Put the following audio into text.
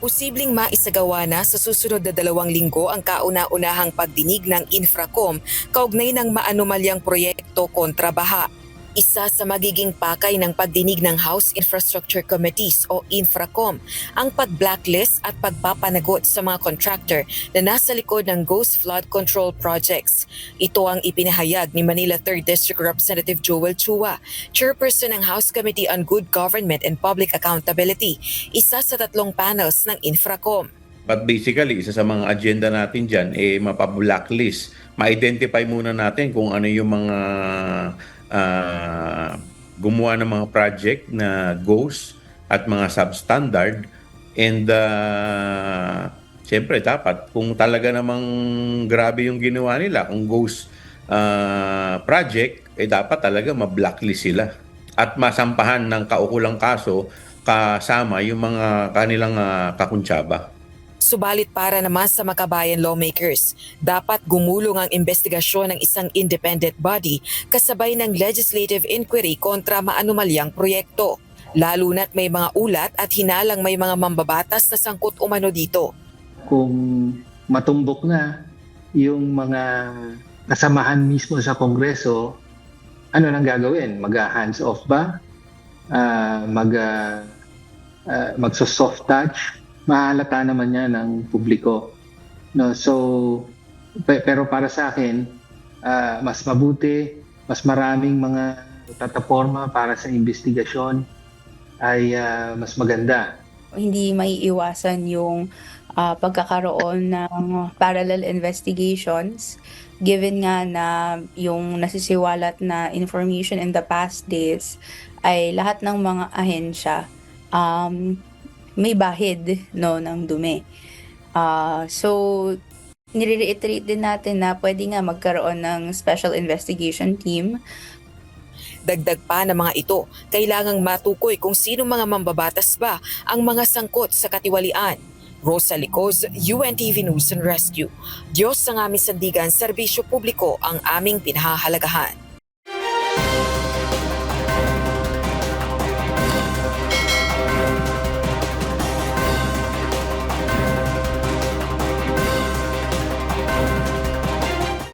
Posibleng maisagawa na sa susunod na 2 linggo ang kauna-unahang pagdinig ng Infracom kaugnay ng maanumalyang proyekto kontra baha. Isa sa magiging pakay ng pagdinig ng House Infrastructure Committees o Infracom ang pag-blacklist at pagpapanagot sa mga contractor na nasa likod ng Ghost Flood Control Projects. Ito ang ipinahayag ni Manila 3rd District Representative Joel Chua, Chairperson ng House Committee on Good Government and Public Accountability, isa sa 3 panels ng Infracom. But basically, isa sa mga agenda natin dyan, mapa-blacklist. Ma-identify muna natin kung ano yung mga gumawa ng mga project na ghost at mga substandard. And siyempre, dapat kung talaga namang grabe yung ginawa nila, kung ghost project, dapat talaga ma-blacklist sila. At masampahan ng kaukulang kaso kasama yung mga kanilang kakuntsaba. Subalit para naman sa makabayan lawmakers, dapat gumulong ang investigasyon ng isang independent body kasabay ng legislative inquiry kontra maanumalyang proyekto. Lalo na't may mga ulat at hinalang may mga mambabatas na sangkot umano dito. Kung matumbok na yung mga kasamahan mismo sa Kongreso, ano nang gagawin? Mag-hands off ba? Magso-soft touch? Mahalata naman niya ng publiko. No, so pero para sa akin, mas mabuti, mas maraming mga plataforma para sa investigasyon ay mas maganda. Hindi maiiwasan yung pagkakaroon ng parallel investigations given nga na yung nasisiwalat na information in the past days ay lahat ng mga ahensya may bahid ng dumi. So, nire-reiterate din natin na pwede nga magkaroon ng special investigation team. Dagdag pa ng mga ito, kailangang matukoy kung sino mga mambabatas ba ang mga sangkot sa katiwalian. Rosa Licoz, UNTV News and Rescue. Diyos ang aming sandigan, serbisyo publiko ang aming pinahahalagahan.